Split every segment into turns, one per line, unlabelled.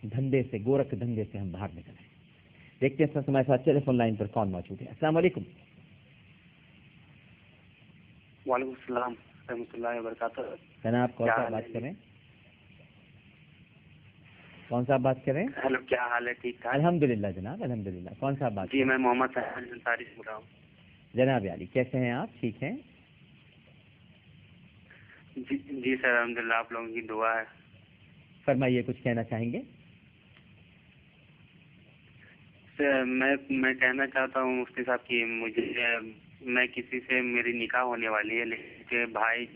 دھندے سے، گورکھ دھندے سے ہم باہر نکل آئیں۔ دیکھتے ہیں ہمارے ساتھ ٹیلی فون لائن پر کون موجود ہے۔ السلام علیکم۔
وعلیکم السلام رحمۃ اللہ وبرکاتہ۔
جناب کون صاحب بات کر رہے ہیں؟ کون صاحب بات کر رہے ہیں؟
ہیلو، کیا حال ہے؟ ٹھیک ٹھاک
الحمد للہ جناب، الحمد للہ۔ کون صاحب بات؟
جی میں محمد صاحب انصاری بول رہا ہوں۔
جناب علی کیسے ہیں آپ؟ ٹھیک ہیں؟
جی سر الحمد للہ، آپ لوگوں کی دعا ہے۔
فرمائیے، کچھ کہنا چاہیں گے؟
سر میں کہنا چاہتا ہوں مفتی صاحب کی میں کسی سے میری نکاح ہونے والی ہے، لیکن بھائی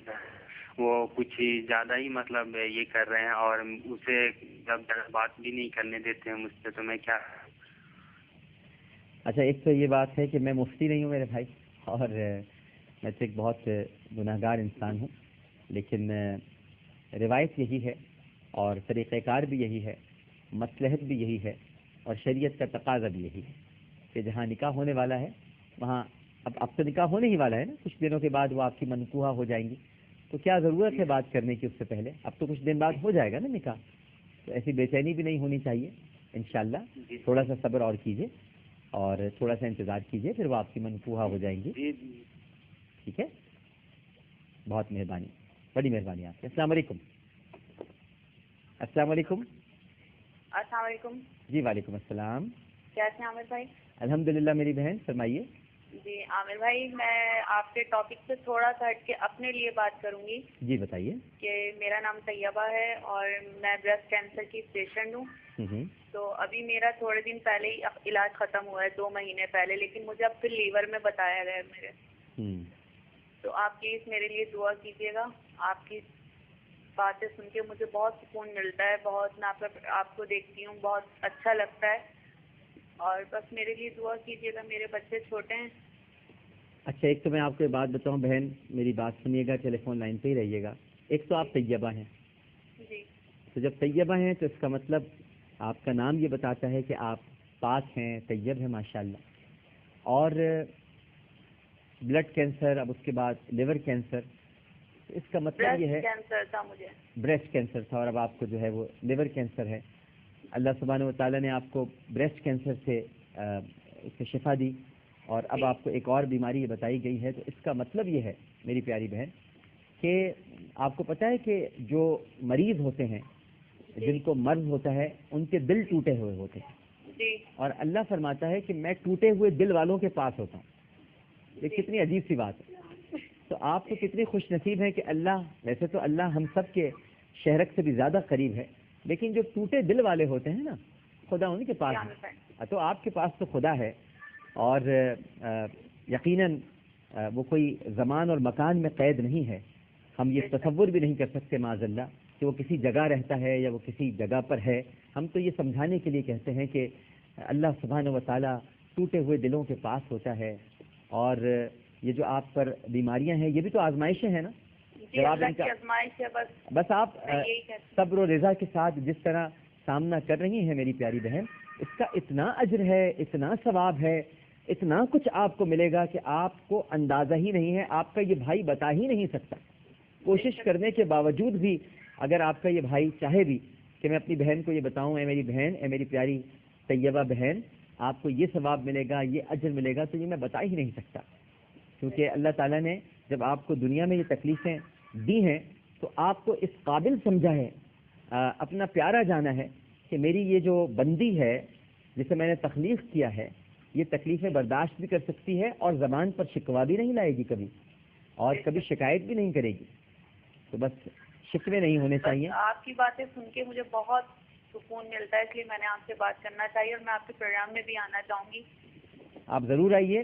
وہ کچھ زیادہ ہی مطلب یہ کر رہے ہیں اور اسے جب بات بھی نہیں کرنے دیتے ہیں مجھ سے، تو میں کیا؟
اچھا، ایک تو یہ بات ہے کہ میں مفتی نہیں ہوں میرے بھائی، اور میں تو ایک بہت گناہ گار انسان ہوں، لیکن روایت یہی ہے اور طریقہ کار بھی یہی ہے، مصلحت بھی یہی ہے اور شریعت کا تقاضا بھی یہی ہے کہ جہاں نکاح ہونے والا ہے وہاں اب تو نکاح ہونے ہی والا ہے نا، کچھ دنوں کے بعد وہ آپ کی منقوحہ ہو جائیں گی، تو کیا ضرورت ہے بات کرنے کی اس سے پہلے؟ اب تو کچھ دن بعد ہو جائے گا نا نکاح، تو ایسی بے چینی بھی نہیں ہونی چاہیے۔ انشاءاللہ تھوڑا سا صبر اور کیجیے اور تھوڑا سا انتظار کیجیے، پھر وہ آپ کی منقوحہ ہو جائیں گی۔ ٹھیک ہے، بہت مہربانی، بڑی مہربانی آپ کی۔ السلام علیکم۔ السلام علیکم۔
السلام علیکم۔
جی وعلیکم السلام۔
کیسے ہیں عامر بھائی؟
الحمدللہ میری بہن، فرمائیے۔
جی عامر بھائی، میں آپ کے ٹاپک سے تھوڑا سا ہٹ کے اپنے لیے بات کروں گی۔
جی بتائیے۔
کہ میرا نام طیبہ ہے اور میں بریسٹ کینسر کی پیشنٹ ہوں۔ تو ابھی میرا تھوڑے دن پہلے ہی علاج ختم ہوا ہے، 2 مہینے پہلے، لیکن مجھے اب پھر لیور میں بتایا گیا ہے میرے۔ تو آپ پلیز میرے لیے دعا کیجیے گا۔ آپ کی باتیں سن کے مجھے بہت سکون ملتا ہے، بہت میں آپ کو دیکھتی ہوں، بہت اچھا لگتا ہے، اور بس میرے لیے دعا کیجیے گا، میرے بچے چھوٹے ہیں۔
اچھا، ایک تو میں آپ کو بات بتاؤں بہن، میری بات سنیے گا، ٹیلی فون لائن پہ ہی رہیے گا۔ ایک تو آپ طیبہ ہیں،
جی،
تو جب طیبہ ہیں تو اس کا مطلب آپ کا نام یہ بتاتا ہے کہ آپ پاک ہیں، طیب ہیں ماشاءاللہ، اور بلڈ کینسر، اب اس کے بعد لیور کینسر، اس کا مطلب یہ ہے
کینسر تھا مجھے،
بریسٹ کینسر تھا، اور اب آپ کو جو ہے وہ لیور کینسر ہے۔ اللہ سبحانہ و تعالیٰ نے آپ کو بریسٹ کینسر سے اس سے شفا دی، اور اب آپ کو ایک اور بیماری یہ بتائی گئی ہے، تو اس کا مطلب یہ ہے میری پیاری بہن کہ آپ کو پتہ ہے کہ جو مریض ہوتے ہیں، جن کو مرض ہوتا ہے، ان کے دل ٹوٹے ہوئے ہوتے ہیں، اور اللہ فرماتا ہے کہ میں ٹوٹے ہوئے دل والوں کے پاس ہوتا ہوں۔ یہ کتنی عجیب سی بات ہے۔ تو آپ تو کتنی خوش نصیب ہیں کہ اللہ، ویسے تو اللہ ہم سب کے شہرک سے بھی زیادہ قریب ہے، لیکن جو ٹوٹے دل والے ہوتے ہیں نا، خدا ان کے پاس ہے۔ تو آپ کے پاس تو خدا ہے، اور یقیناً وہ کوئی زمان اور مکان میں قید نہیں ہے۔ ہم یہ تصور بھی نہیں کر سکتے معاذ اللہ کہ وہ کسی جگہ رہتا ہے یا وہ کسی جگہ پر ہے۔ ہم تو یہ سمجھانے کے لیے کہتے ہیں کہ اللہ سبحانہ و تعالیٰ ٹوٹے ہوئے دلوں کے پاس ہوتا ہے، اور یہ جو آپ پر بیماریاں ہیں، یہ بھی تو آزمائشیں ہیں نا۔ جب آپ بس آپ صبر و رضا کے ساتھ جس طرح سامنا کر رہی ہیں میری پیاری بہن، اس کا اتنا اجر ہے، اتنا ثواب ہے، اتنا کچھ آپ کو ملے گا کہ آپ کو اندازہ ہی نہیں ہے، آپ کا یہ بھائی بتا ہی نہیں سکتا۔ کوشش کرنے کے باوجود بھی اگر آپ کا یہ بھائی چاہے بھی کہ میں اپنی بہن کو یہ بتاؤں، اے میری بہن، اے میری پیاری طیبہ بہن، آپ کو یہ ثواب ملے گا، یہ اجر ملے گا، تو یہ میں بتا ہی نہیں سکتا، کیونکہ اللہ تعالیٰ نے جب آپ کو دنیا میں یہ تکلیفیں دی ہیں تو آپ کو اس قابل سمجھا ہے، اپنا پیارا جانا ہے کہ میری یہ جو بندی ہے جسے میں نے تخلیق کیا ہے، یہ تکلیفیں برداشت بھی کر سکتی ہے اور زبان پر شکوہ بھی نہیں لائے گی کبھی، اور کبھی شکایت بھی نہیں کرے گی۔ تو بس شکوے نہیں ہونے چاہیے۔
آپ کی باتیں سن کے مجھے بہت سکون ملتا ہے، اس لیے میں نے آپ سے بات کرنا چاہیے، اور میں آپ کے پروگرام میں بھی آنا چاہوں گی۔
آپ ضرور آئیے،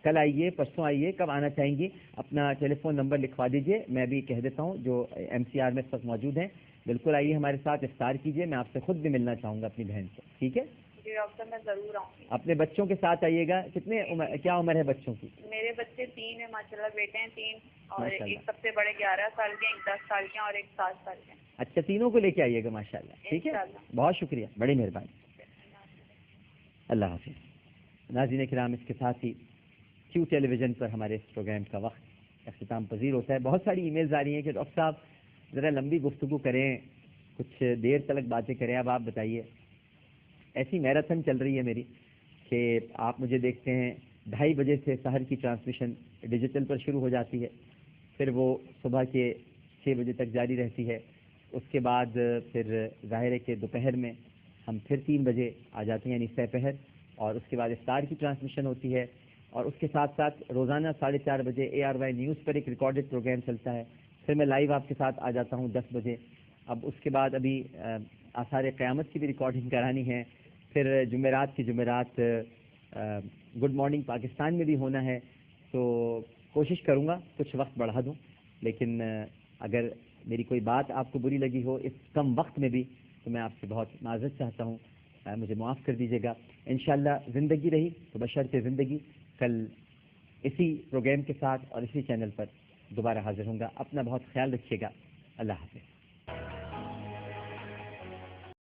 کل آئیے، پرسوں آئیے، کب آنا چاہیں گی اپنا ٹیلی فون نمبر لکھوا دیجئے، میں بھی کہہ دیتا ہوں جو ایم سی آر میں اس وقت موجود ہیں۔ بالکل آئیے، ہمارے ساتھ افطار کیجئے، میں آپ سے خود بھی ملنا چاہوں گا اپنی بہن سے، ٹھیک ہے؟
جی ڈاکٹر، میں ضرور آؤں گی۔
اپنے بچوں کے ساتھ آئیے گا۔ کیا عمر ہے بچوں کی؟
میرے بچے 3 ہیں ماشاءاللہ، بیٹے ہیں 3، اور ایک سب سے بڑے 11 سال کے ہیں، ایک 10 سال کے ہیں، اور ایک 7 سال کے ہیں۔
اچھا، تینوں کو لے کے آئیے گا ماشاءاللہ، ٹھیک ہے؟ بہت شکریہ، بڑی مہربانی، اللہ حافظ۔ ناظرین کرام، اس کے ساتھ ہی کیو ٹیلی ویژن پر ہمارے اس پروگرام کا وقت اختتام پذیر ہوتا ہے۔ بہت ساری ای میلز آ رہی ہیں کہ ڈاکٹر صاحب ذرا لمبی گفتگو کریں، کچھ دیر تلک باتیں کریں. اب آپ بتائیے. ایسی میراتھن چل رہی ہے میری کہ آپ مجھے دیکھتے ہیں 2:30 بجے سے سحر کی ٹرانسمیشن ڈیجیٹل پر شروع ہو جاتی ہے, پھر وہ صبح کے 6 بجے تک جاری رہتی ہے. اس کے بعد پھر ظاہر ہے کہ دوپہر میں ہم پھر 3 بجے آ جاتے ہیں, یعنی سہ پہر, اور اس کے بعد افطار کی ٹرانسمیشن ہوتی ہے. اور اس کے ساتھ ساتھ روزانہ 4:30 بجے ARY نیوز پر ایک ریکارڈڈ پروگرام چلتا ہے. پھر میں لائیو آپ کے ساتھ آ جاتا ہوں 10 بجے. اب اس کے بعد ابھی آثار قیامت کی بھی ریکارڈنگ کرانی ہے. پھر جمعرات کی جمعرات گڈ مارننگ پاکستان میں بھی ہونا ہے. تو کوشش کروں گا کچھ وقت بڑھا دوں, لیکن اگر میری کوئی بات آپ کو بری لگی ہو اس کم وقت میں بھی تو میں آپ سے بہت معذرت چاہتا ہوں, مجھے معاف کر دیجیے گا. انشاءاللہ زندگی رہی تو بشرط زندگی کل اسی پروگرام کے ساتھ اور اسی چینل پر دوبارہ حاضر ہوں گا. اپنا بہت خیال رکھیے گا. اللہ حافظ.